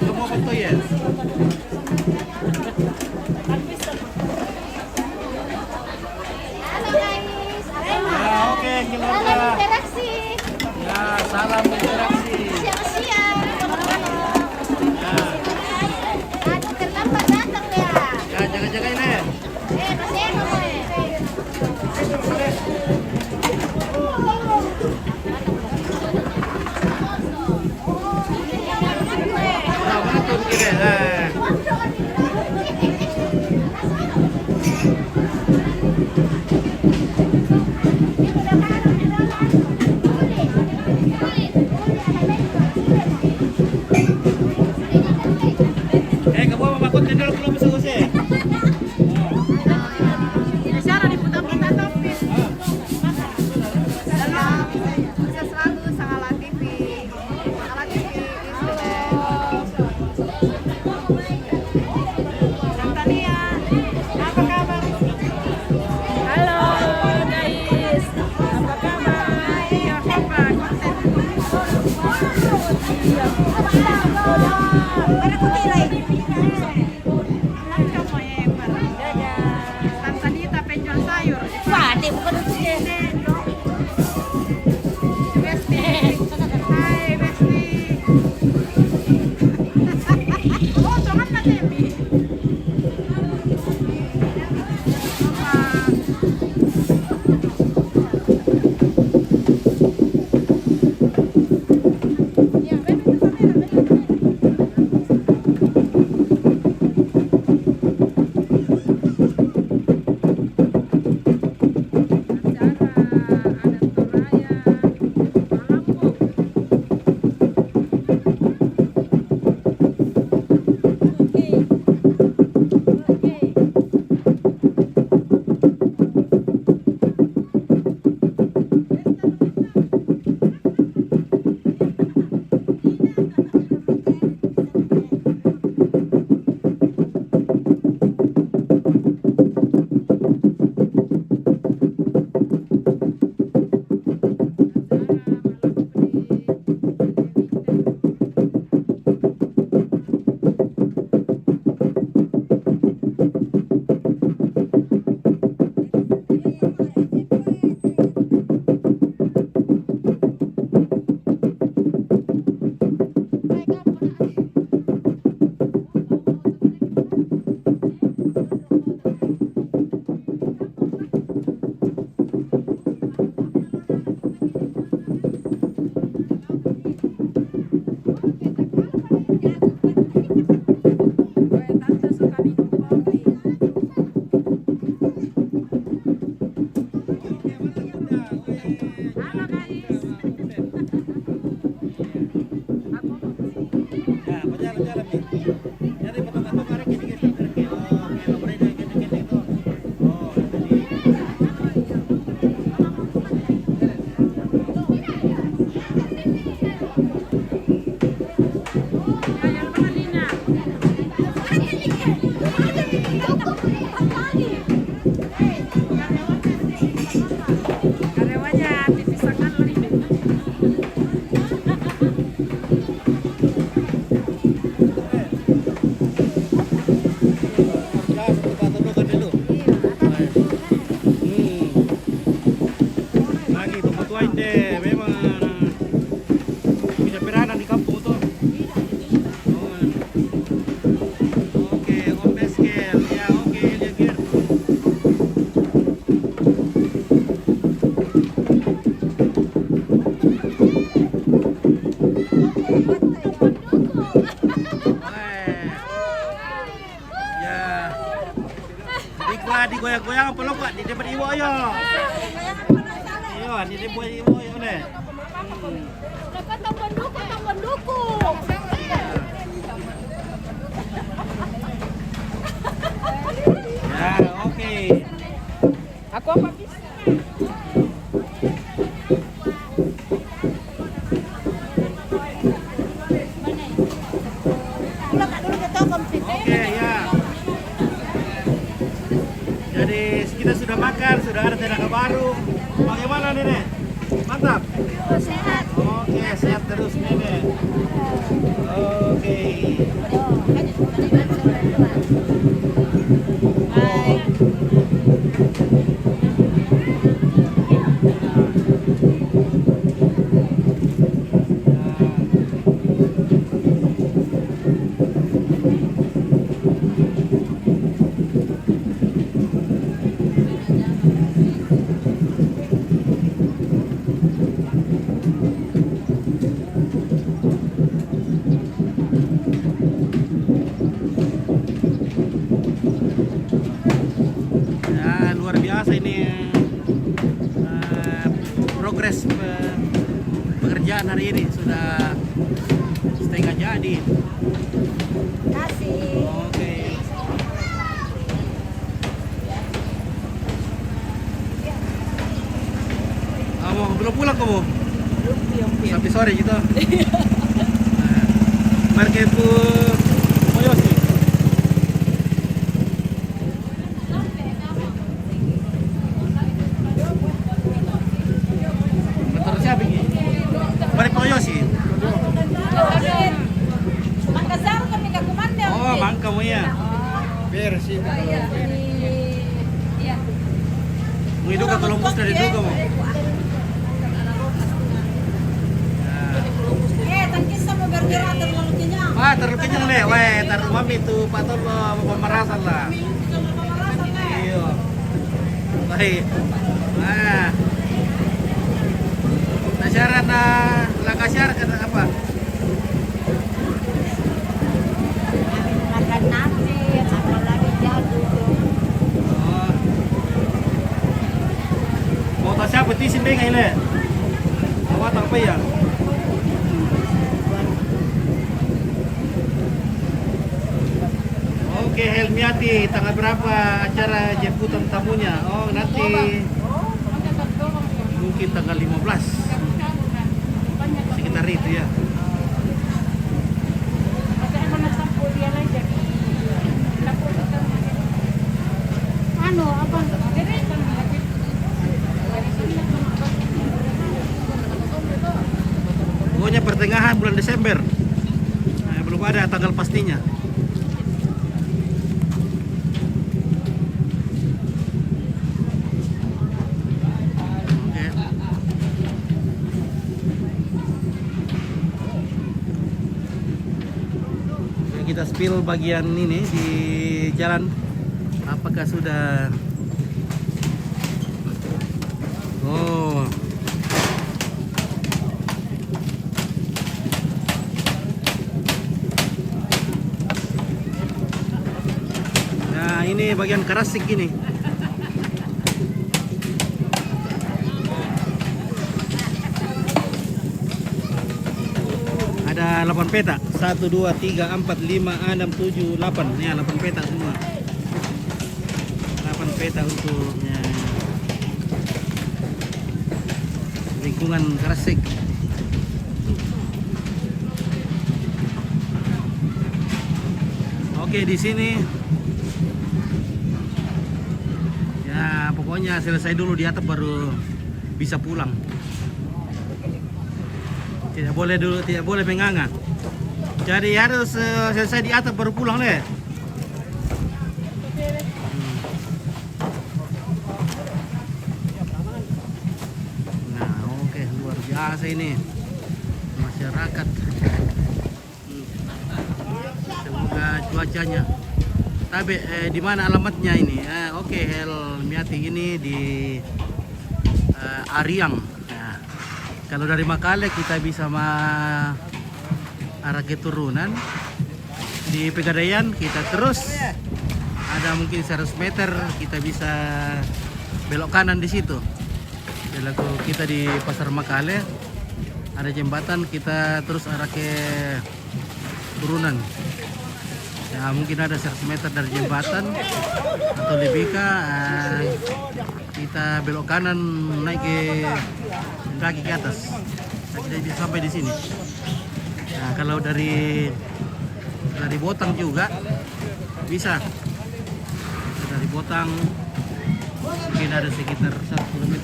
Kamu apa tuh ya? Halo guys, Ya, oke, salam gimana? interaksi. Ya, salam interaksi. Siang-siang. Ya, Aduh, terlambat datang ya. ya jaga-jaga ini. Masih enak Nah, mana tuh begini? Kamu mau makut dulu belum selesai? Wah, dia bukan untuk Digoyang-goyang apa lo Pak? Di depan iwo yo. Iya, di depan iwo yo deh. Dapat tambah duku. Ya, oke. Aku apa bisa? Oke, ya. Jadi kita sudah makan, sudah ada tenaga baru. Bagaimana nih, Nek? Mantap. Sehat. Oke, sehat terus Nenek. Oke. Baik. Ya, luar biasa ini progres pekerjaan hari ini sudah setengah jadi. Kasih. Oke. Kamu belum pulang kamu? Sampai sore gitu. Nah, Marke po Moyosi. Motor siapa ini? Marke Moyosi. Makassar kami ke Kumanda. Oh, mangka mo ya. Bersih. Iya. Mau itu ke Columbus dari itu kamu. Tangkis sama bergerak terlalu kenyang. Wah, terlalu kenyang deh. Weh, taruh mami itu patol pemerasan lah. Iya. Baik. Nah. Syarat langkah syarat kata apa? Makan nasi, apalagi jatuh. Oh. Mau tas siapa tisin deh ini? Awak tak apa ya? Oke, Helmiati, tanggal berapa acara jemputan tamunya? Oh, nanti mungkin tanggal 15. Sekitar itu ya. Ano, apa? Pokoknya pertengahan bulan Desember. Nah, belum ada tanggal pastinya. Oke. Oke, kita spill bagian ini di jalan. Apakah sudah? Oh. Nah, ini bagian kerasik ini. Ada 8 peta. 1 2 3 4 5 6 7 8. Ya, 8 peta semua. 8 peta untuk lingkungan Kresik. Oke, di sini ya pokoknya selesai dulu di atap baru bisa pulang. Tidak boleh dulu, tidak boleh menganga. Jadi harus selesai di atap baru pulang deh. Nah, oke, luar biasa ini masyarakat. Semoga cuacanya. Tapi di mana alamatnya ini? Oke, Helmiati ini di Ariang. Nah, kalau dari Makale kita bisa arah keturunan. Di Pegadaian kita terus ada mungkin 100 meter kita bisa belok kanan di situ. Jadi kita di Pasar Makale ada jembatan, kita terus arah ke turunan. Ya, mungkin ada 100 meter dari jembatan atau lebih kita belok kanan naik ke kaki ke atas. Kita bisa sampai di sini. Nah, kalau dari Botang juga bisa. Dari Botang mungkin ada sekitar 1 km.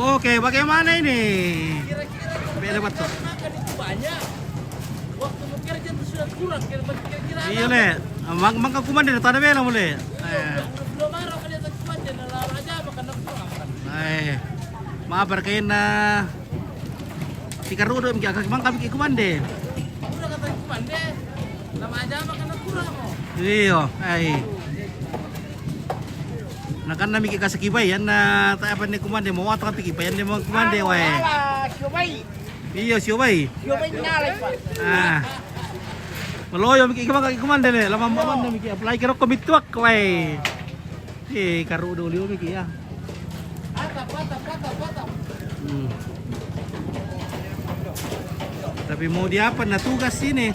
Oke, bagaimana ini? Kira-kira Sampai lewat tuh. makan itu banyak. Waktu bekerja itu sudah kurang. Kira-kira Iya le, mang kuman dari tanah bela mulai. belum marah kan dia cuma jenderal aja makan kurang kan. Maaf berkain na. Tikar rudo mungkin agak mang kami kuman deh. Udah kata kuman deh. Lama aja makan kurang kok. Iyo, Nakan na miki kasakibay yan na tayo ni kuman deh mau atau tapi kibayan deh mau kuman deh wae. Siobay. Iyo siobay. Siobay nyalay pa. Meloyo miki kuman deh lama maman na miki apply kira komituak wae. Karudo liu miki ya. Patap. Tapi mau diapa na tugas ini?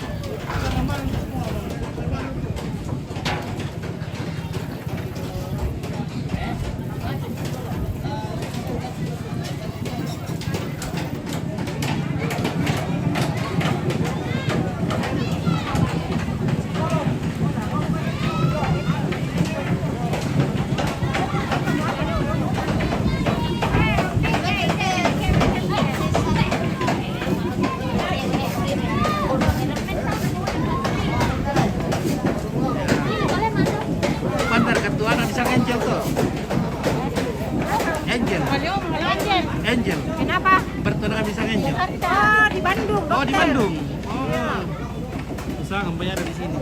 Bandar ketuaan ada sang Angel tuh. Angel. Angel. Kenapa? Bertemu kami sang Angel. Di Bandung. Oh di Bandung. Oh. Bisa ngambil ada di sini.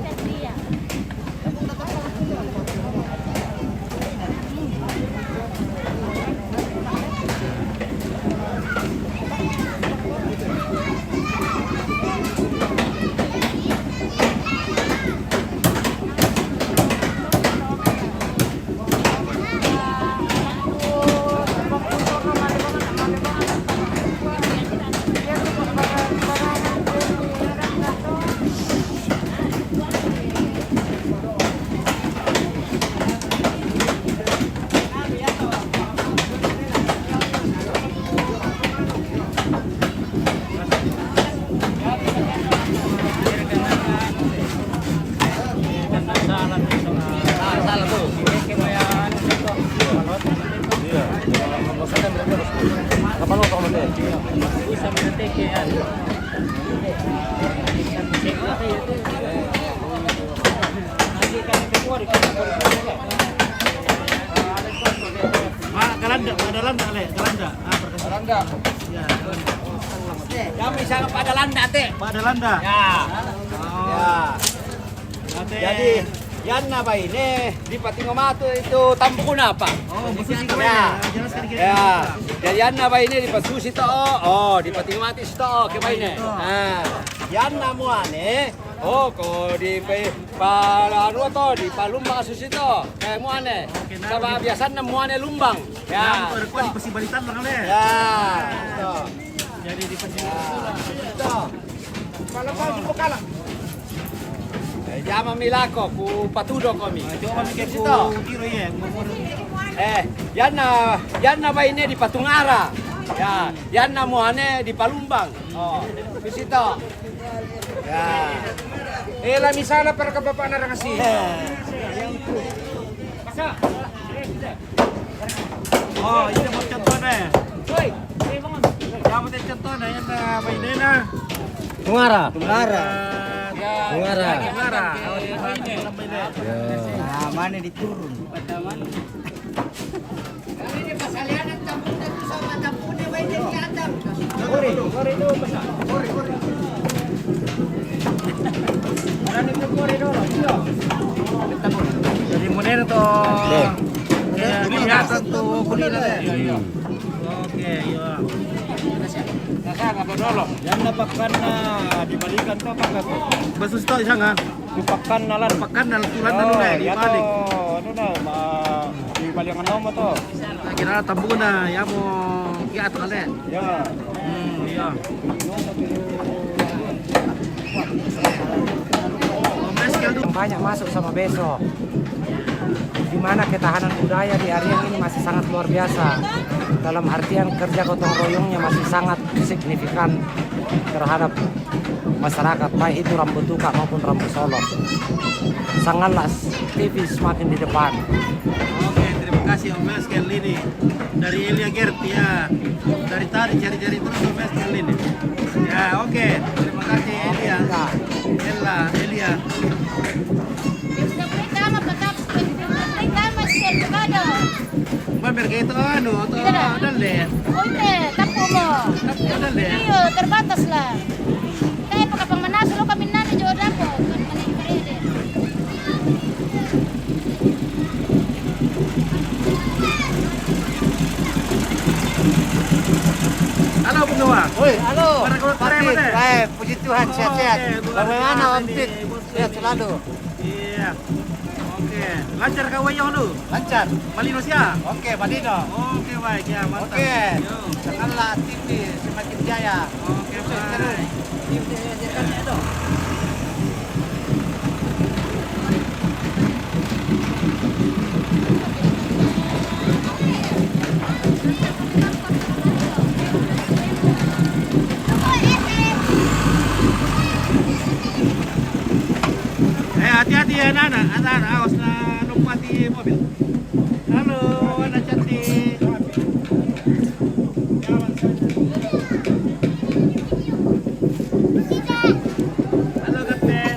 Ada landa le, galanda. Landa. Ya, Ya misalnya pada landa teh. ada landa. Ya. Oh. Ya. Nanti. Jadi yan na ba ini di Patingomatu itu tampukun apa? Oh, musuh sih Ya. Jelaskan dikit. Ya. Jadi yan na ba ini di Pasusi to? Oh, di Patingomatu to ke ba ini? Nah, yan na mo ane. Oh, ko di ano to di Palumbang Susi to. Kayak mo ane. Sama biasa na mo ane lumbang. Ya. Ada kuat di Pasibalitan lah le. Ya. Ito. Jadi di Pasibalitan. Ito. Kalau kau di Bukala. Llama Milako, ku patudo kami. Coba mikir ku tiro ya. Yan na ba ini di Patungara? Ya, yan na mo ane di Palumbang. Oh, di situ. Ya. La misala para kababa na kasi. Oh, ini mau contoh deh. Kamu teh contoh deh yang na Baidena. Tungara. Tungara. Tungara. Nah, mana diturun? Jadi modern tuh. Kayak biasa tuh kulina deh. Oke, iya. Yan napakan na dibalikan to pagkat Basus to isang ha. dipakan na lan. Pakan na tulan na nuna di balik. Ano na dibalik ano mo to. Kira tambu na ya mo kiat kali. Ya. Iya. Oh, mas kaldu. Banyak masuk sama besok, di mana ketahanan budaya di Ariang ini masih sangat luar biasa. Dalam artian kerja gotong royongnya masih sangat signifikan terhadap masyarakat, baik itu Rambu Tuka maupun Rambu Solo. Sangatlah TV semakin di depan. Oke, terima kasih Om Meskel ini dari Elia Gert ya. Dari tadi cari-cari terus Om Meskel ini. Ya oke, terima kasih Elia. Elia. Mampir ke itu dalle. Tapo mo. Dalle. Iyo, terbatas lah. Kaya pagkapang manaso, lo kami nani, jodoh po. Halo Bung Noah. Woi, halo. Para kawan keren, Mas. Baik, puji Tuhan, sehat-sehat. Oke, luar Bagaimana biasa Om nih, Pit? Bos. Sehat selalu. Iya. Oke, lancar kawayo lu. Lancar. Malino siya. Oke, Badino. Oke, baik ya, mantap. Oke. Yo. Sekarang TV semakin jaya. Oke, baik. Hati-hati ya anak-anak, awas na lompat di mobil. Halo, anak cantik. Halo, Kapten.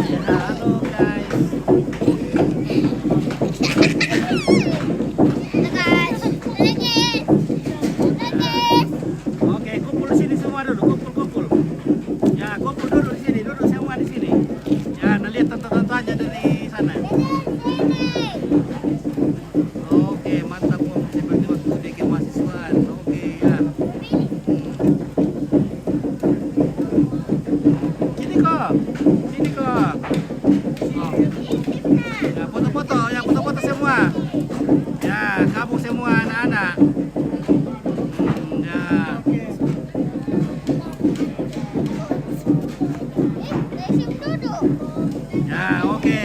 Ya, halo guys. Oke, kumpul sini semua dulu, kumpul. Ya, kumpul dulu di sini, duduk semua di sini. Ya, lihat tonton-tonton aja dari sana. Oke, mantap Om. Seperti waktu di kemahasiswaan. Oke, ya. Sini kok. Oh. Ya, foto-foto semua. Ya, kamu semua anak-anak. Ya. Ya, oke.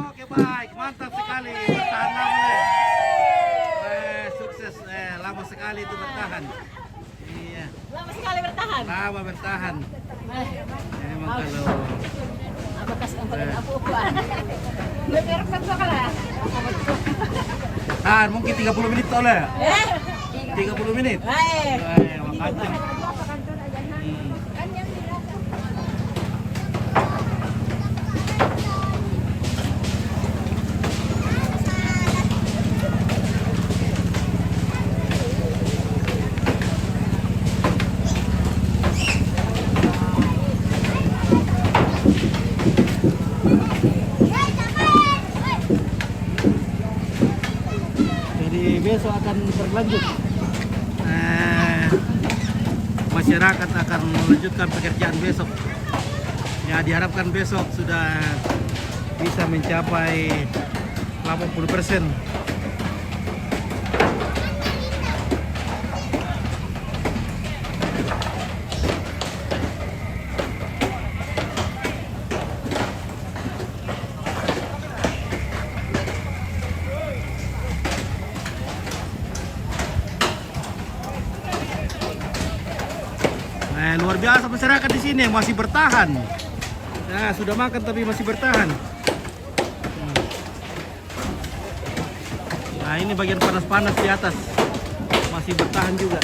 Oke baik, mantap sekali, bertahan lama Le. Sukses, lama sekali itu bertahan. Iya, Lama sekali bertahan. lama bertahan. Memang kalau Bekas untuk apa-apaan. Lebih lah. tahan mungkin 30 menit toh Le. 30 menit. Baik. Makanya. Jadi besok akan berlanjut. Masyarakat akan melanjutkan pekerjaan besok. Ya diharapkan besok sudah bisa mencapai 80%. Luar biasa masyarakat di sini masih bertahan. Nah, sudah makan tapi masih bertahan. Nah, ini bagian panas-panas di atas. Masih bertahan juga.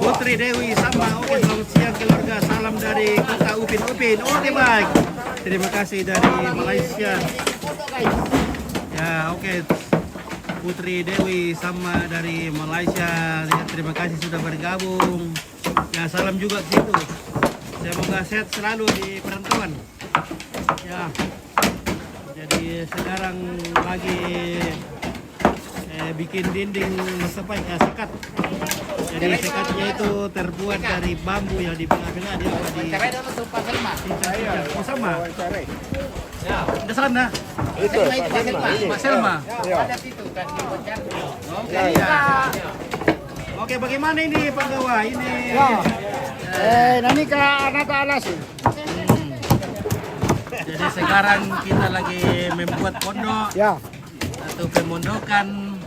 Putri Dewi sama, oke, selamat siang keluarga, salam dari kota Upin. Oke baik, terima kasih dari Malaysia. Ya oke, Putri Dewi sama dari Malaysia, ya, terima kasih sudah bergabung. Ya salam juga ke situ. Semoga sehat selalu di perantauan. Ya, jadi sekarang lagi bikin dinding sekat. Jadi sekatnya itu terbuat dari bambu yang di belah-belah dia di sama. Ya, di sana. Itu Pak Selma. Ya. Oke, ya. Oke, bagaimana ini Pak Gawa? Ini Nani ka anak alas. jadi sekarang kita lagi membuat pondok Ya. atau pemondokan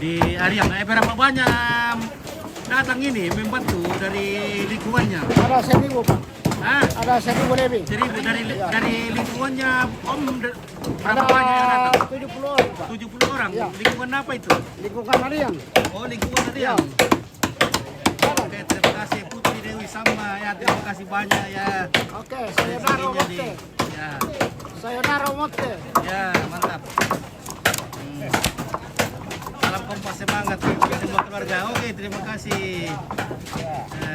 di Ariang. Berapa banyak datang ini membantu dari lingkungannya? Ada 1.000 Pak. Hah? Ada 1.000 lebih. Jadi dari lingkungannya Om berapa Ada banyak yang datang? 70 orang Pak. 70 orang. Ya. Lingkungan apa itu? Lingkungan Marian. Oh, lingkungan Ariang. Oke, terima kasih Putri Dewi sama ya. Terima kasih banyak ya. Oke, sayonara Rezekinya omote. ya. Sayonara omote. Ya, mantap. Salam kompas semangat untuk semua keluarga. Oke, terima kasih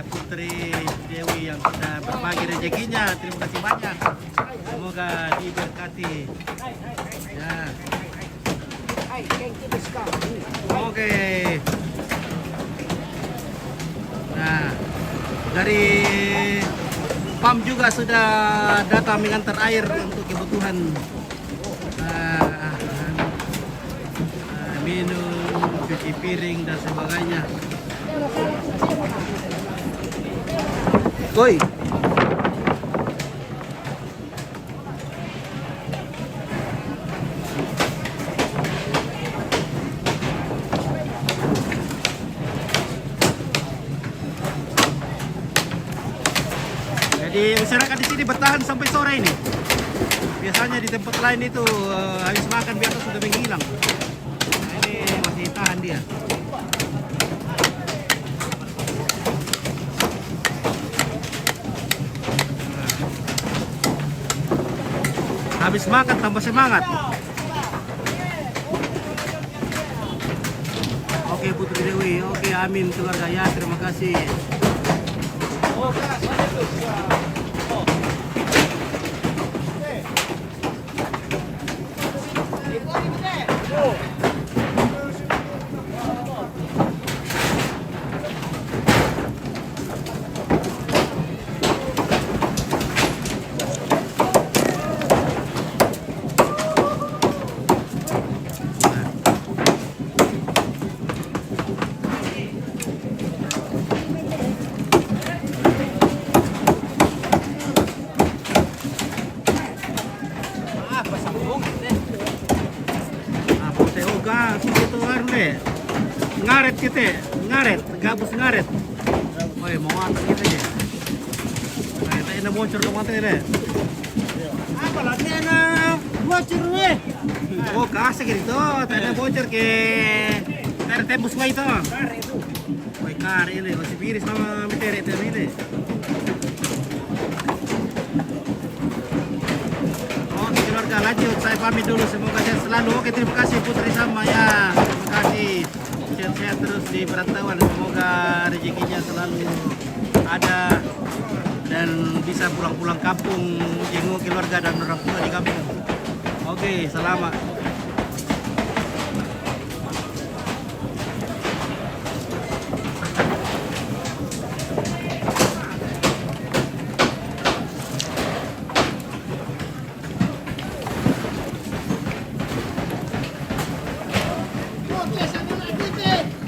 Putri Dewi yang sudah berbagi rezekinya. Terima kasih banyak. Semoga diberkati. Ya. Oke. Nah, dari PAM juga sudah datang mengantar air untuk kebutuhan minum, cuci piring dan sebagainya. Koi. Jadi masyarakat di sini bertahan sampai sore ini. Biasanya di tempat lain itu habis makan biasa sudah menghilang. Nah, ini masih tahan dia. Nah, habis makan tambah semangat. Oke Putri Dewi, oke amin keluarga ya, terima kasih. Ngaret kita, ngaret, gabus ngaret. Oh mau antar kita aja. Nah, kita ini bocor ke mata ini. Apa lagi enak bocor nih? Oh kasih gitu, tadi bocor ke air tembus nggak itu? Oh kar ini masih piris sama meteri itu ini. Oke keluarga lanjut, saya pamit dulu, semoga sehat selalu. Oke terima kasih Putri sama ya, terima kasih. Sehat-sehat terus di perantauan, semoga rezekinya selalu ada dan bisa pulang-pulang kampung jenguk keluarga dan orang tua di kampung. Oke, selamat.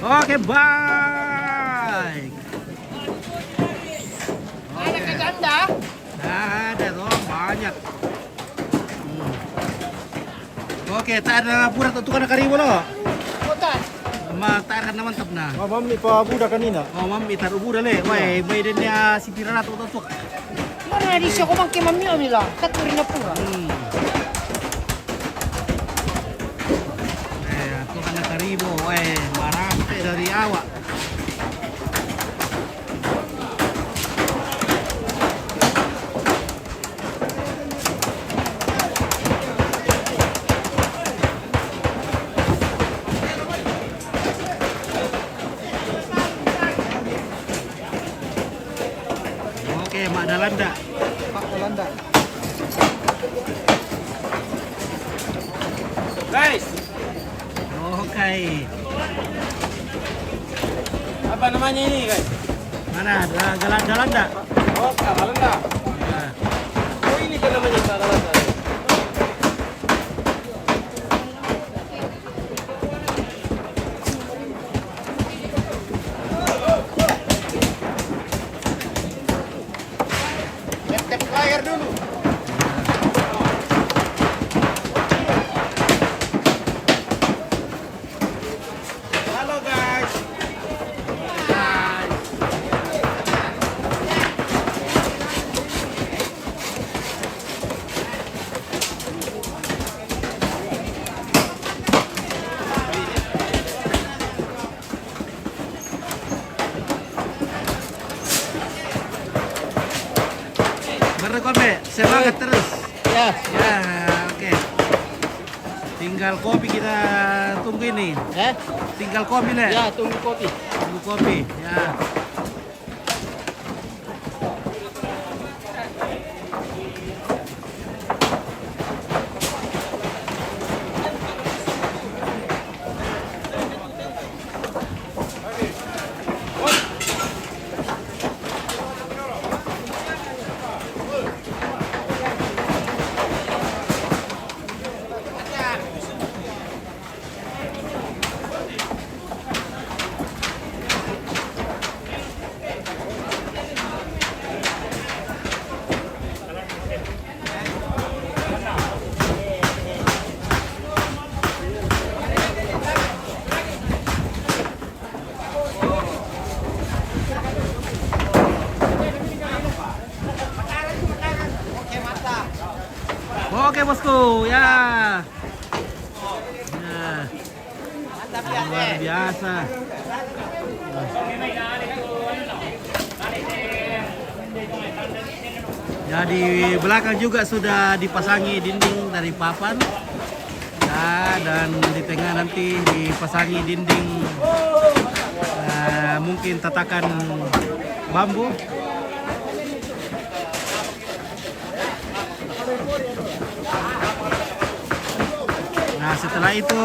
Oke, baik. Ada ke janda? Ada tuh banyak. Oke, tak ada pura tuh kan karibo lo. Kota. Tak ada mantap nah. Mami pa budak kanina. Oh, mami taruh budak le. Woi, bayinya si pirana tuh tuh. Mana di siya ko mang kimamyo nila. Katurin na pura. Tuh kan karibo. Woi, marah dari awak. Oke, Mak Dalanda. Pak Dalanda. Guys, Oke. apa namanya ini guys? Mana? Dalanda. Oh, Dalanda. Ya. Oh ini kan namanya Dalanda. Tep layar dulu. Halo guys. Ya. Ya, oke. Tinggal kopi kita tunggu ini. Tinggal kopi Le. Ya, tunggu kopi. Tunggu kopi. Ya. Oke bosku, ya. Ya. Luar biasa. Ya di belakang juga sudah dipasangi dinding dari papan. Ya, dan di tengah nanti dipasangi dinding mungkin tatakan bambu. Nah setelah itu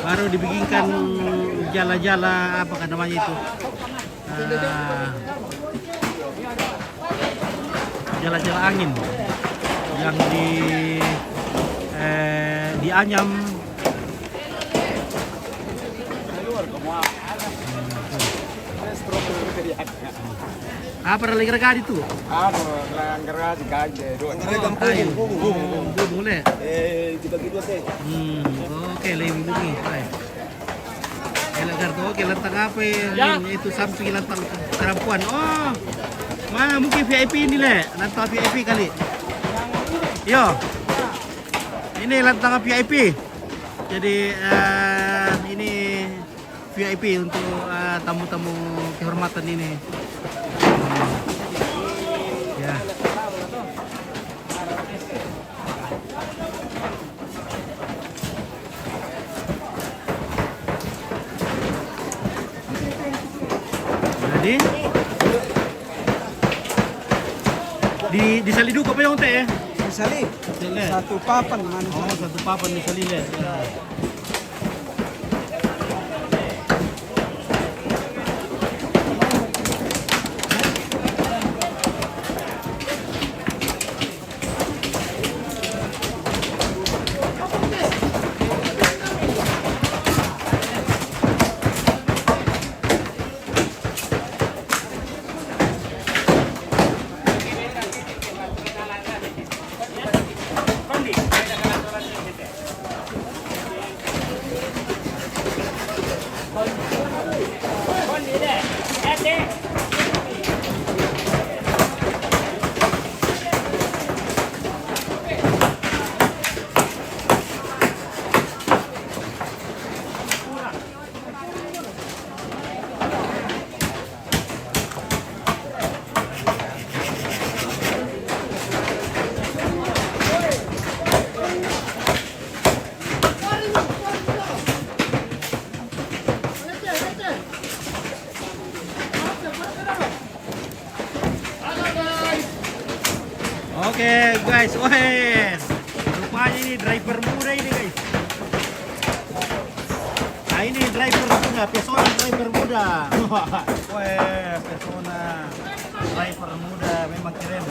baru dibikinkan jala-jala apa kan namanya itu, jala-jala angin yang dianyam. Apa lagi regadi itu? Geradi gaje. Kayu. Boleh. Gitu-gitu teh. Oke, lebih bumi. Baik. Kartu oke lantang apa itu samping lantang kerampuan. Oh, mana mungkin VIP ini Le, lantang VIP kali. Yo, ini lantang VIP. Jadi ini VIP untuk tamu-tamu kehormatan ini. Ya. Jadi disali dulu apa yang teh? Misali satu papan man. Oh, satu papan disali Le. Ya. Oke guys, wes rupanya ini driver muda ini guys. Nah ini driver muda, pesona driver muda. Wes pesona driver muda memang keren.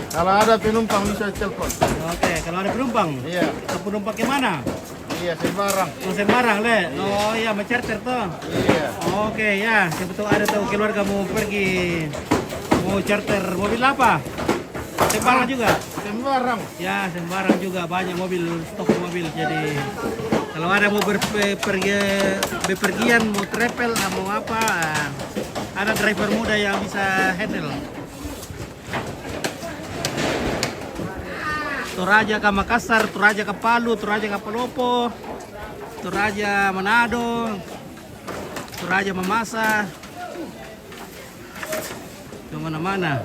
Kalau ada penumpang bisa telepon. Oke, kalau ada penumpang. Iya. Penumpang ke mana? Iya, sembarang. Oh, sembarang Le. Oh iya, mencarter tuh. Iya. Oke ya, sebetulnya ada tahu keluarga mau pergi mau charter mobil apa? Sembarang juga. Sembarang. Ya, sembarang juga banyak mobil, stok mobil. Jadi kalau ada mau bepergian, mau travel, mau apa, ada driver muda yang bisa handle. Toraja ke Makassar, Toraja ke Palu, Toraja ke Palopo, Toraja Manado, Toraja Mamasa, kemana-mana.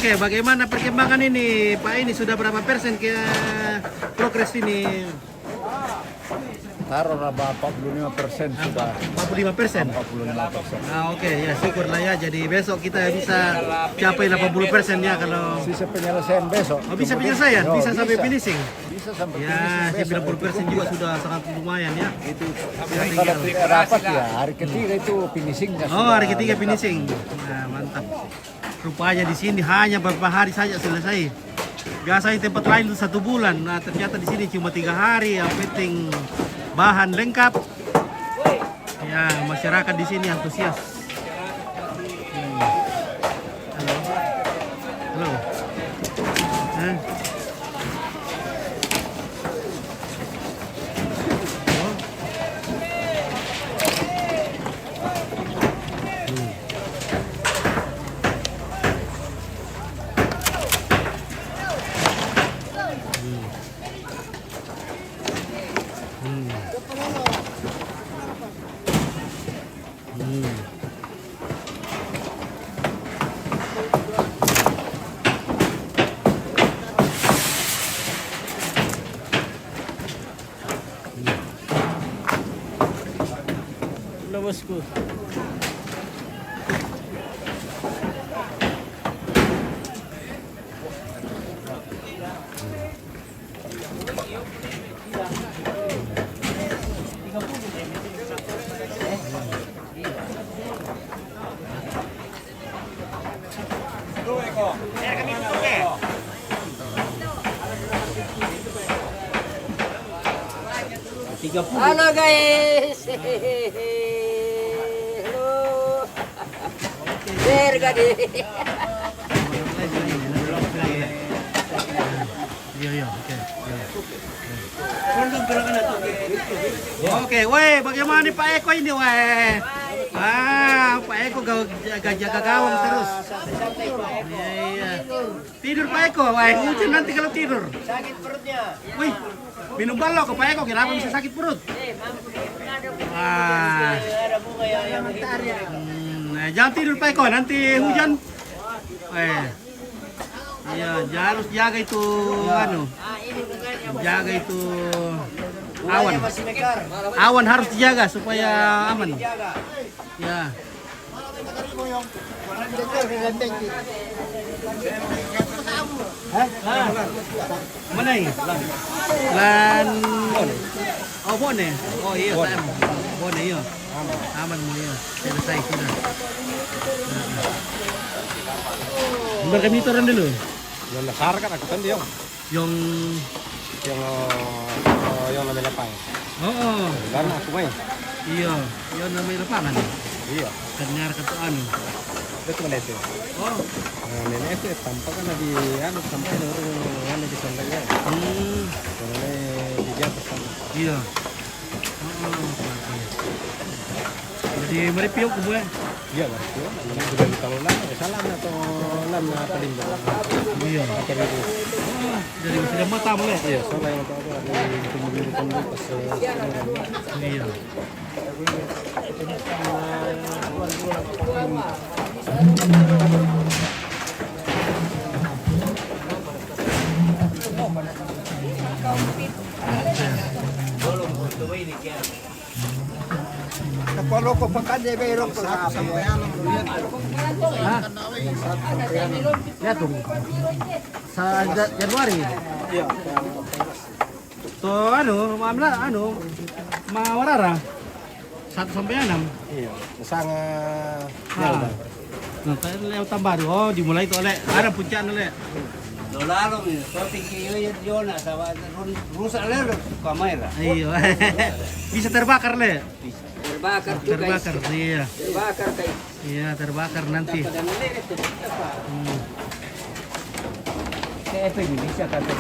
Oke, bagaimana perkembangan ini Pak? Ini sudah berapa persen ke progres ini? Taruh berapa 45% sudah. 45%. 45%. Nah, oke ya, syukurlah ya. Jadi besok kita bisa capai 80% ya kalau Sisa penyelesaian besok. oh, bisa penyelesaian, Oh, bisa sampai finishing. Bisa sampai Ya, finishing besok. 90% juga sudah sangat lumayan ya. Itu Ya, kalau tinggal. tidak rapat ya hari ketiga itu finishingnya. Oh, sudah hari ketiga lengkap. finishing. Nah, mantap. Rupanya di sini hanya beberapa hari saja selesai. Biasanya tempat lain itu 1 bulan. Nah, ternyata di sini cuma 3 hari. Yang penting bahan lengkap. Ya, masyarakat di sini antusias. Halo. Halo. Hah? Oh. Udah bosku. Halo guys. Halo. Gadi. Iya, iya, oke. Oke, weh, bagaimana nih Pak Eko ini, weh? Pak Eko jaga gawang terus. Iya, iya. Tidur Pak Eko, weh, hujan nanti kalau tidur. Sakit perutnya. Wih, minum balok ke Pak Eko, kenapa bisa sakit perut? Wah. Ada bunga yang mentar ya. Nah, jangan tidur Pak Eko, nanti hujan. Iya, harus jaga itu jaga itu awan. Masih mekar. Awan harus dijaga supaya aman. Ya. Mana ini? Lan. Oh, bone. Oh iya, bone iya. Aman mo iya. Selesai sudah. Berkemitoran dulu. Yung nasar kan aku kan dia. Yung Yung namin lapang. Oo. Karena aku main. Iya, yun na may lapangan. Iya. Kanyar ka to ano. Betul kan itu. Oh. Nenek itu tampak kan di anu sampai di di sana ya. Karena di atas kan. Iya. Oo. Jadi meripiyok ko ba? Iya lah. Sudah kalau lah salah atau lam paling Iya. Jadi sudah mata mo eh. Iya, soalnya yang tahu ada di pinggir pas Iya. Kalau ko pagkande mayroon ko sa Ya tuh. Sa Januari. Iya. To ano, mamla ano, mawarara. 1 sampai 6. Iya. Masanga Nah, tayo lewat tambah oh, dimulai itu oleh ada puncak oleh. Dolaro ni, so tinggi yun na sa rusa lero kamera. Iya. Bisa terbakar le. Terbakar tuh guys. Terbakar, iya. Terbakar guys. Iya, terbakar nanti. Kayak apa ini bisa kata.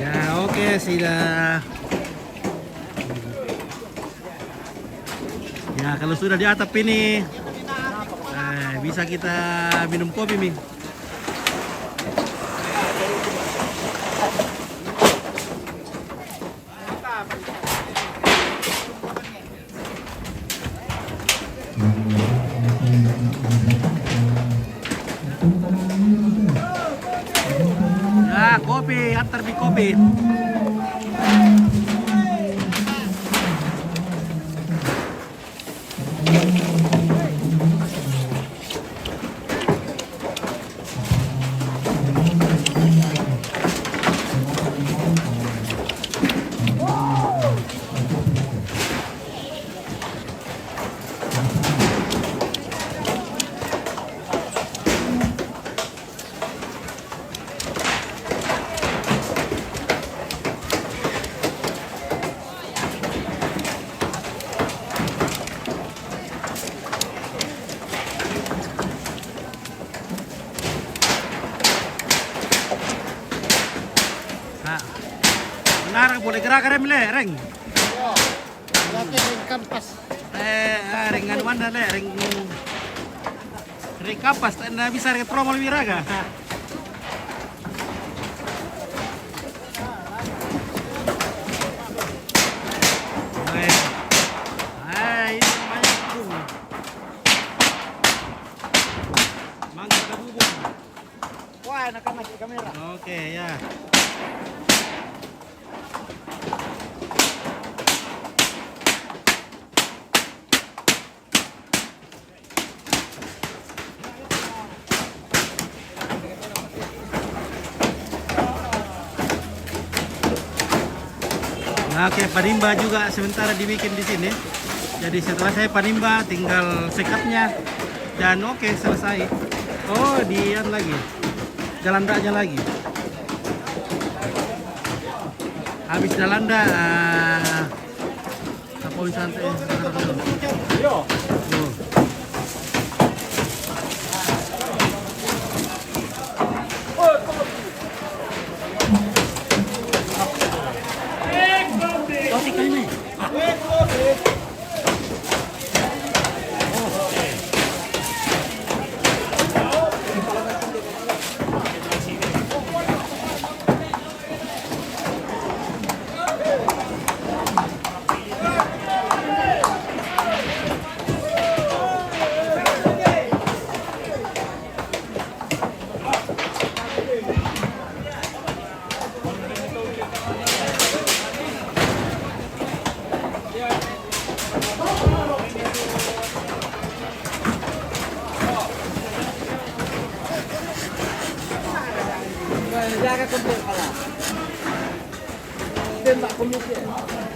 Ya, oke, sudah. Ya, kalau sudah di atap ini, bisa kita minum kopi, Mi. kopi, antar beli kopi. Nah, narang boleh gerak rem le, reng. Kampas. Reng anu mana le, reng kapas, tak bisa reng tromol wiraga. Hai, ini banyak bubung. Mangga ada bubung. Wah, enak amat di kamera. Oke ya. Nah, oke, panimba juga sementara dibikin di sini. Jadi setelah saya panimba, tinggal sekatnya dan oke selesai. Oh, dian lagi, jalan daknya lagi. Habis jalan dak, apa wisata? Yo.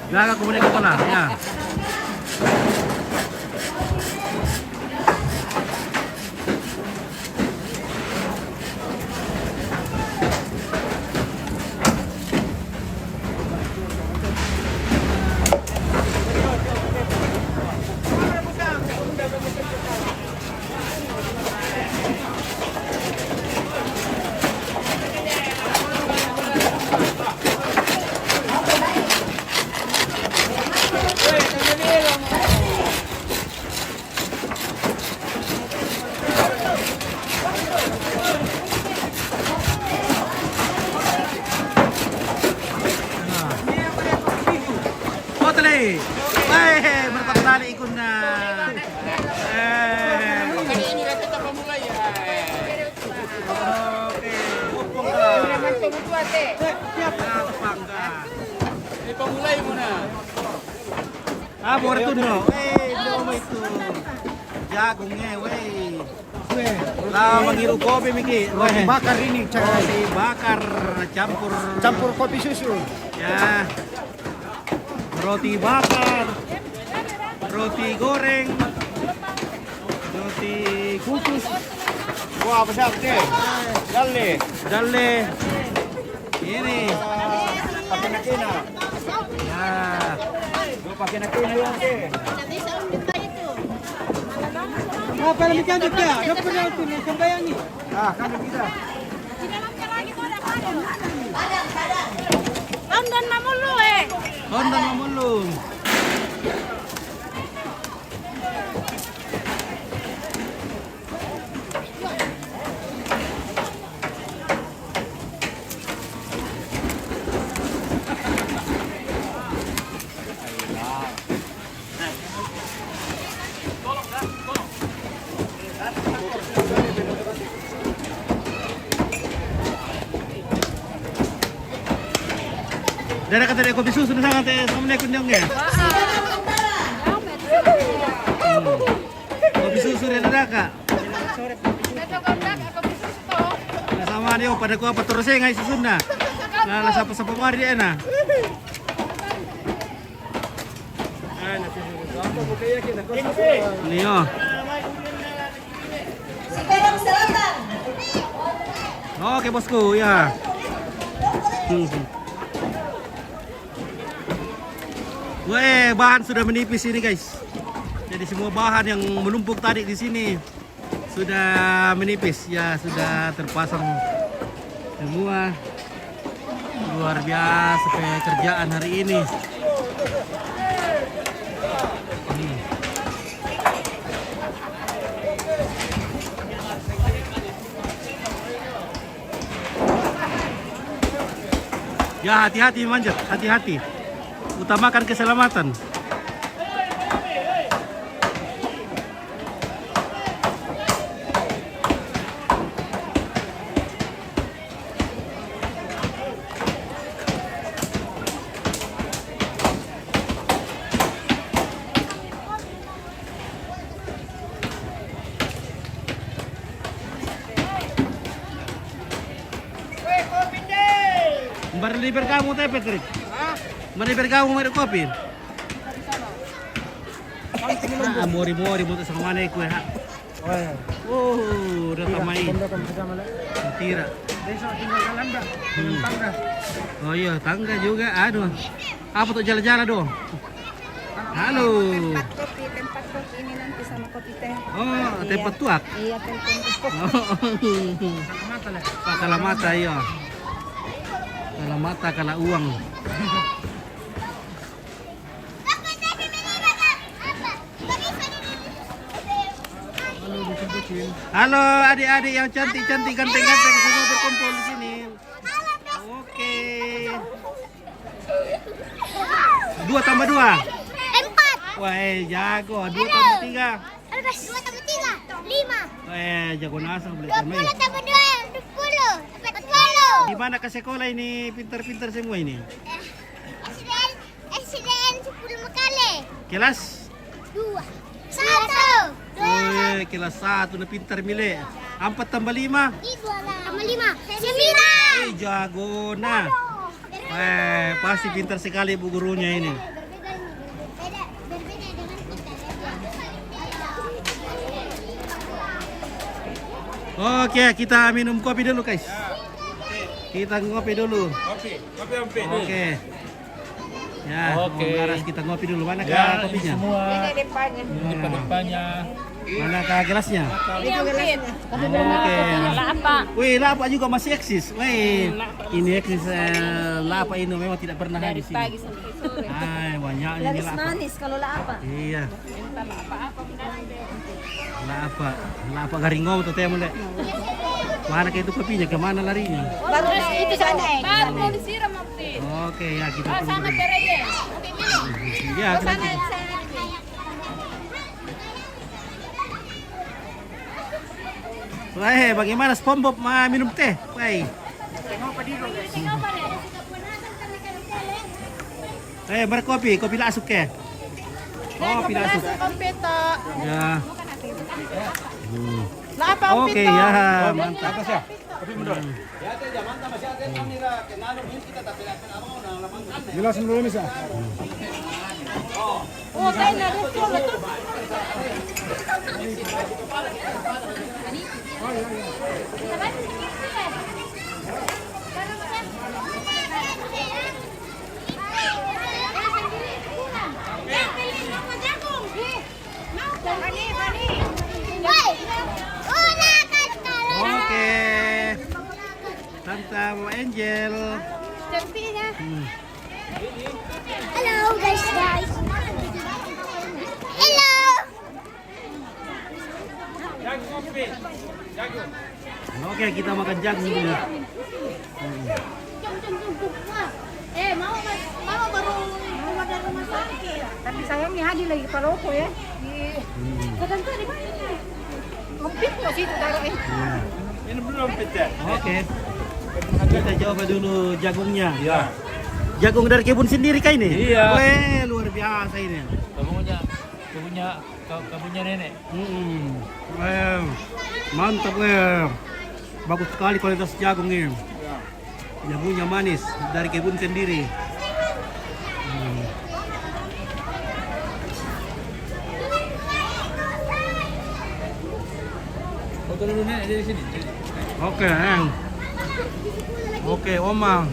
Jaga kemudian kepala, ya. Hei, berapa kali ikut na? Kali ini kita pemulai ya. Oke, mumpung lah. Siap. Bangga. Ini pemulai muna. Ah, boleh tuh dong. Belum itu. Jagungnya, weh. Lah menghirup kopi Miki. Roti bakar ini Roti bakar campur kopi susu. ya. Roti bakar, roti goreng, roti kukus, Wah, besar deh. dalle. Ini. Pakai nakina. Ya. Gua pakai nakina yun deh. Apa yang dikantuk ya? Dapat nanti nih sembayangi. Ah, kan kita. London mamulu Honda mamulung. Dari kata dia kopi susu na sangat assalamualaikum dong ya. Kopi susu rin na kak. Sama dia pada ko apa terus ngay susun na. Na sa pamari dia na. Niyo. Sekarang selatan. Oke bosku ya. Weh, bahan sudah menipis ini guys. Jadi semua bahan yang menumpuk tadi di sini sudah menipis ya, sudah terpasang semua. Luar biasa pekerjaan hari ini. Ya hati-hati manjat, hati-hati. Utamakan keselamatan. Beriber kamu teh Patrick. Beriber kamu mau kopi. Mori-mori mau sama mana kue ha. Oh, udah tamai. Tira. Besok tinggal jalan dah. Tangga. Oh iya, tangga juga. Aduh. Apa tuh jalan-jalan dong? Halo. Tempat kopi ini nanti sama kopi teh. Oh, tempat tuak. Iya, tempat. Pak Kalamata iya. Kalamata kala uang. Halo adik-adik yang cantik-cantik, ganteng-ganteng semua berkumpul di sini. Oke. 2 tambah 2. 4. Wah, jago. 2 tambah 3. 2 tambah 3. 5. Wah, jago nasa boleh 20 tambah 2. 10. 40. Di mana ke sekolah ini pintar-pintar semua ini? SDN 10 kali. Kelas? 2. 1. Wih, kelas 1 na pintar milih. 4 tambah 5. 5. 9. Jago na. Pasti pintar sekali bu gurunya ini. Berbeda dengan kita. Oke, kita minum kopi dulu guys. Kita ngopi dulu. Kopi. Oke. Ya, Oke. Laras kita ngopi dulu. Mana Ya, kopinya? semua. Depannya. Ini depannya. Mana gelasnya? Oke. Oke. Wih, lapa juga masih eksis. Wih, ini eksis lapa ini memang tidak pernah habis ini. Pagi sampai sore. Ay, banyaknya ini Laris lapa. manis kalau lapa. Iya. Lapa garingau tuh teh mulai. Mana kayak itu kopinya? Kemana larinya? Baru itu sana. Baru mau disiram nanti. Oke, ya kita tunggu. Pereye. Ya, kita Wah, bagaimana SpongeBob minum teh? Wah. Berkopi, kopi lasuk ke? Oh, kopi lasuk. Ya. Oke, ya, mantap. Atas ya. Kopi mundur. Jelasin dulu bisa. Oh, kayak nado tuh. Oke. Tante Angel. Hello guys. Hello. Oke, kita makan jagung dulu. Mama baru keluar dari rumah sakit. Tapi sayangnya Hadi lagi paroko ya. Kadang tuh di mana? Ngompit nggak sih itu taruh Ini belum pecah. Oke. Kita coba dulu jagungnya. Ya. Jagung dari kebun sendiri kah ini? Iya. Weh, luar biasa ini. Kebunnya nenek. Weh, mantap weh. Bagus sekali kualitas jagung ini. Jagungnya manis dari kebun sendiri. Foto dulu nenek dari sini. Oke, Eng. Oke, Omang.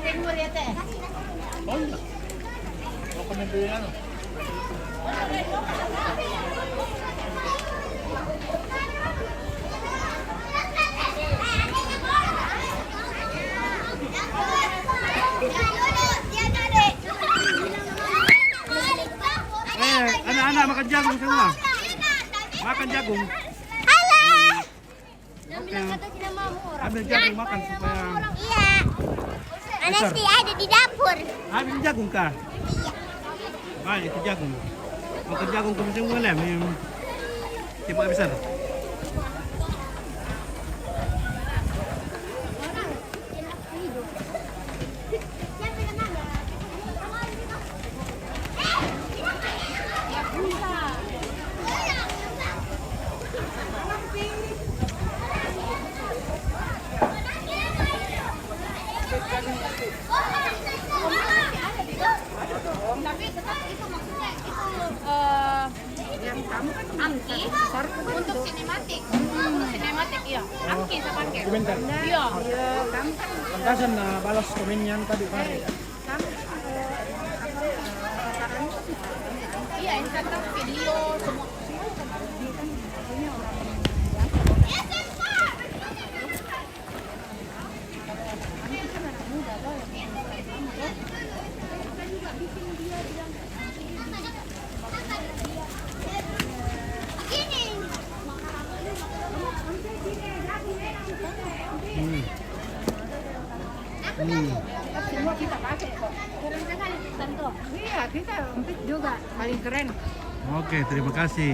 Timur ya teh. Ako na doon ano. Anak-anak makan jagung semua. Makan jagung. Ambil jagung makan supaya. Iya. Anesti ada di dapur. Ambil jagung kah? Baik, itu jagung. Makan jagung kami semua lah. Cepat besar. Angki untuk sinematik. Untuk sinematik iya. Angki saya pakai. Iya. Pantasan na balas komenyan tadi pare. Iya, Instagram video semua. Semua kita pakai kok. Keren sekali tentu. Iya, kita empit juga paling keren. Oke, terima kasih.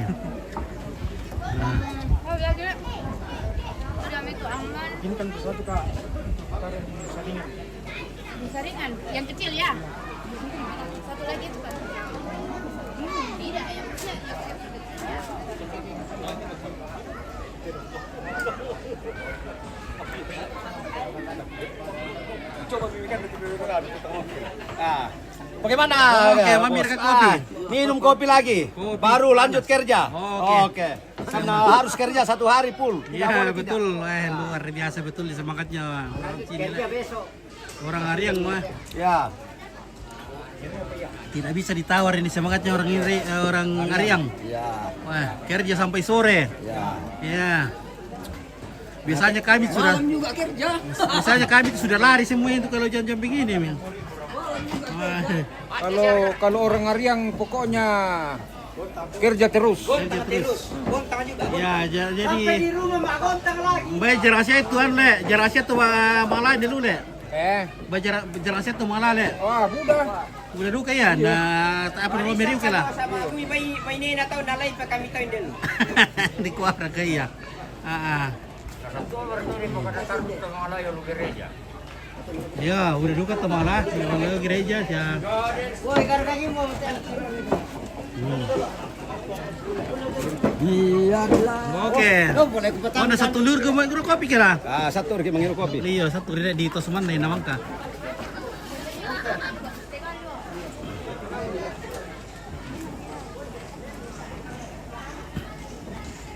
Nah, Oh, ya juga. Sudah itu aman. Ini kan satu kak. Taruh di saringan. Di saringan yang kecil ya. Satu lagi itu Pak. Tidak, yang kecil. Coba bimbingkan di Nah, bagaimana? Oke, ya, mamirkan Bos? kopi. Minum kopi lagi. Kopi. Baru lanjut kerja. Oke. Karena harus kerja 1 hari full. Tidak iya boleh betul. Luar biasa betul semangatnya. Orang sini Kerja lah. besok. Orang Ariang mah Ya. tidak bisa ditawar ini semangatnya orang Ariang. Ya. Wah, kerja sampai sore. Ya. Ya. Biasanya kami sudah juga kerja. biasanya kami sudah lari semua itu kalau jam-jam begini, Min. Wah, Kalau orang Ariang pokoknya kerja terus. ya jadi Di rumah mak gontang lagi. baik jerasnya itu an le, jerasnya tuh malah dulu le. Baik jerasnya tuh malah le. Wah, Udah duka ya, nah apa namanya meriu kala. Sama aku iba ini na tahu nalay pa kami tahu din. Di kuara kaya. Ya, udah duka tuh malah kalau gereja ya. Woi, karena mo. Oke. Boleh ku petang. Mana satu lur ke mau kopi kala? Ah, satu lagi menghirup kopi. Iya, satu rin di Tosman na naman ka.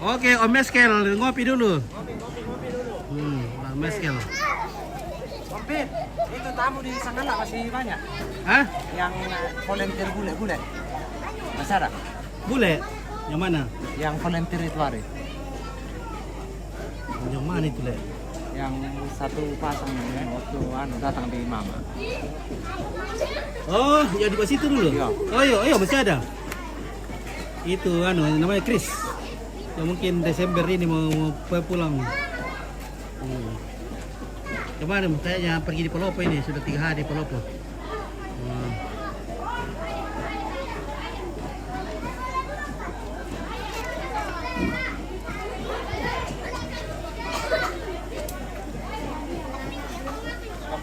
Oke, Om Meskel, ngopi dulu. Om Meskel. Kompet, itu tamu di sana lah masih banyak. Hah? Yang volunteer bule-bule. Masih ada? Bule? Yang mana? Yang volunteer itu hari. Yang mana itu, Le? Yang satu pasang yang waktu datang di Mama. Oh, ya di situ dulu. Iya. Oh, iya, masih ada. Itu namanya Chris. So mungkin Desember ini mau pulang. Kemarin kayaknya pergi di Palopo ini sudah 3 hari di Palopo.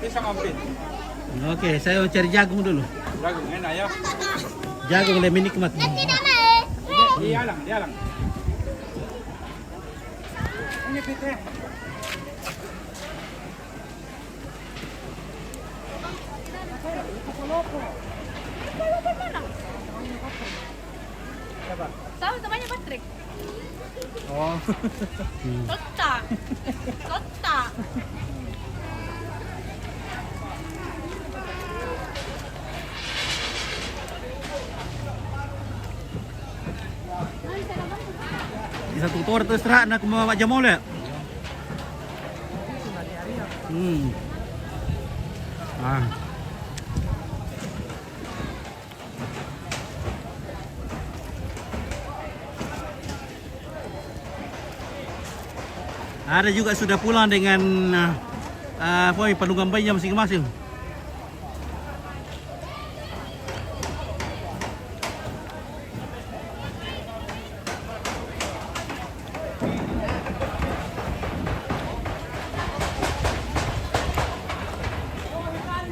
Bisa ngampin. Oke, saya mau cari jagung dulu. Jagung enak ya. Jagung lebih nikmat. Dia lang. Ini pite. Tahu temannya Patrick? Oh. Tota. Di satu tor terus terang nak mau jamol ya. Ada juga sudah pulang dengan penunggang bayinya masing-masing.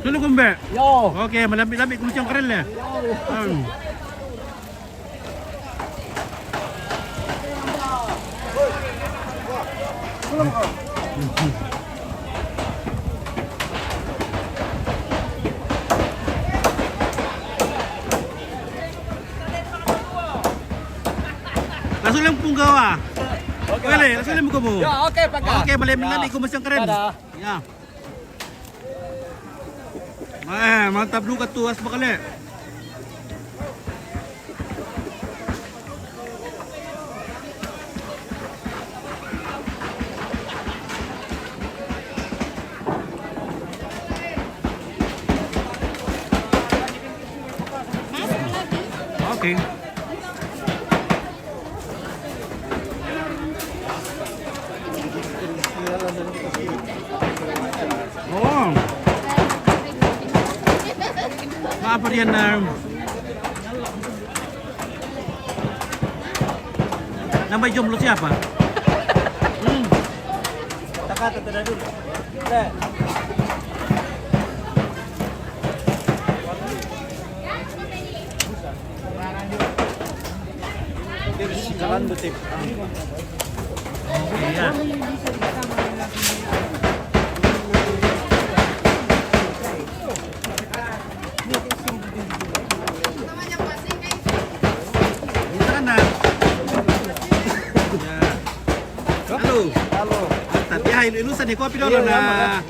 Dulu kumbe. Yo. Oke, malapit-lapit kucing keren ya. Langsung lang punggawa. Boleh, langsung lang mo. Ya, oke Pak. Oke, malapit-lapit kucing keren. Ya. Mantap juga tuh as bakal. Oke. Oh. Apa dia nama jomblo siapa? Kata tidak dulu. Jalan butik. Iya. Halo. Mantap ya, ilusan nih kopi dulu nah.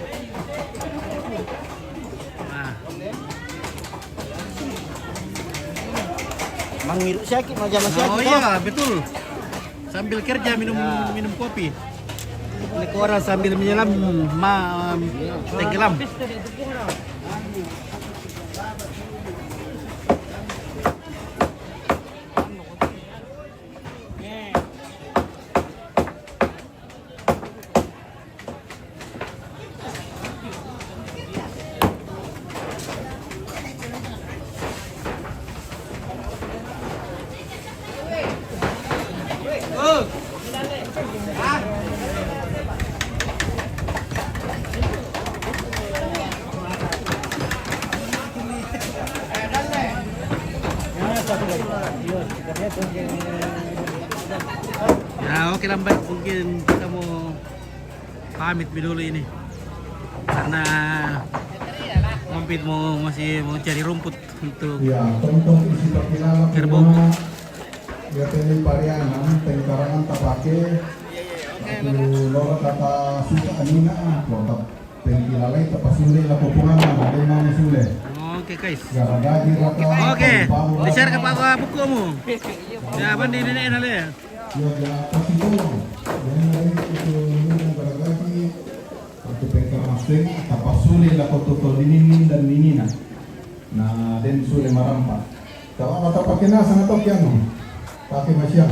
Manggil sakit macam sakit. Oh iya, betul. Sambil kerja minum kopi. Ini orang sambil menyelam tenggelam. Ya oke lambat mungkin kita mau pamit dulu ini karena Mampit masih mau cari rumput untuk kerbau. Ya teni pariana tengkarangan tapake lolo kata suka anina lolo tengkilalai tapasule la popungan ada mau sule. Oke guys. Oke. Di-share ke Pak bukumu. Ya bandi ini nale. Ya pasti dong. Yang itu garagagi untuk pengkarmaseng tapasule la kototo dinin dan ninina. Nah, den sule marampa. Tawa mata pakai na sangat oke anu. Pakai masyam.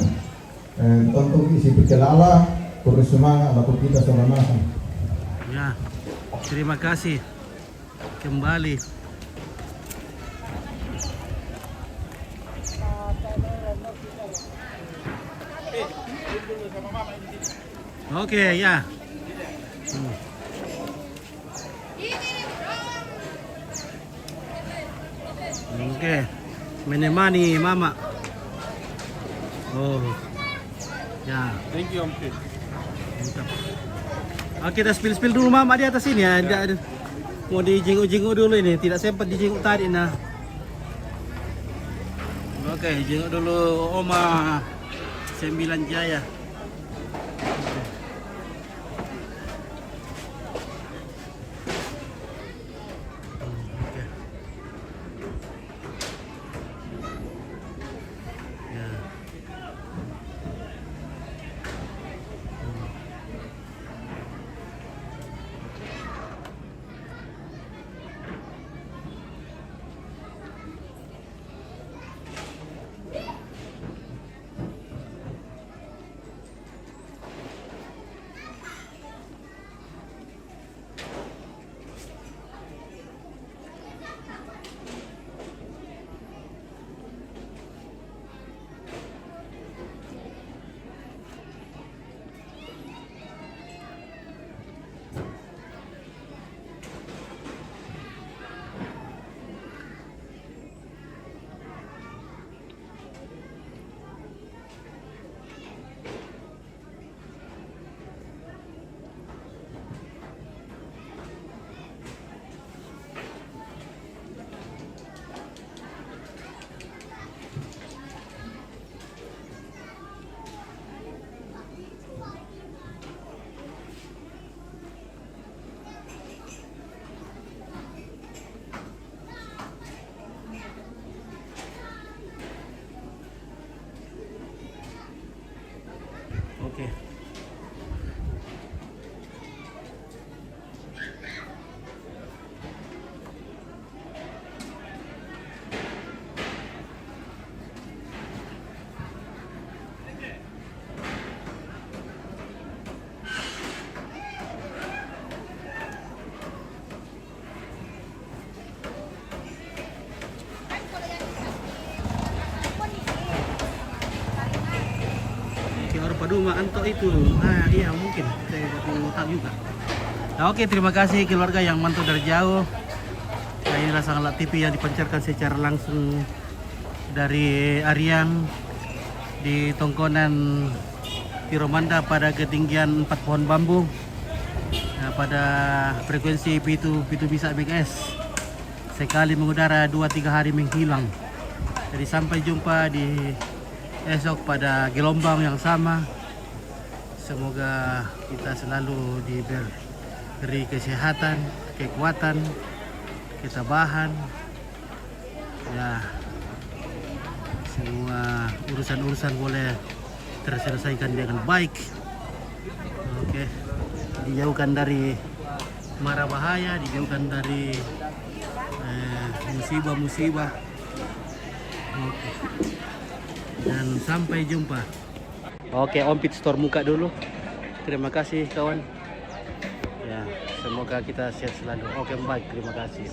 Untuk isi berkelala, terus semangat laku kita sama-sama. Ya, terima kasih kembali. Oke, ya. Oke, menemani mama. Oh, ya. Thank you Om Pit. Mantap. Oke, kita spill dulu mama di atas ini ya. Mau dijenguk-jenguk dulu ini, tidak sempat dijenguk tadi nah. Oke, jenguk dulu Oma 9 Jaya. Oke. Orang Paduma Anto itu, nah iya mungkin saya baru tahu juga. Nah, oke, terima kasih keluarga yang mantau dari jauh. Nah, inilah Sangalat TV yang dipancarkan secara langsung dari Ariang di tongkonan Tiromanda pada ketinggian 4 pohon bambu. Nah, pada frekuensi Pitu bisa BKS sekali mengudara 2-3 hari menghilang. Jadi sampai jumpa di esok pada gelombang yang sama. Semoga kita selalu diberi kesehatan, kekuatan, ketabahan. Ya, semua urusan-urusan boleh terselesaikan dengan baik. Oke, dijauhkan dari mara bahaya, dijauhkan dari musibah-musibah. Oke. Dan sampai jumpa. Oke, Om Pit store muka dulu. Terima kasih kawan. Ya, semoga kita sehat selalu. Oke, baik, terima kasih.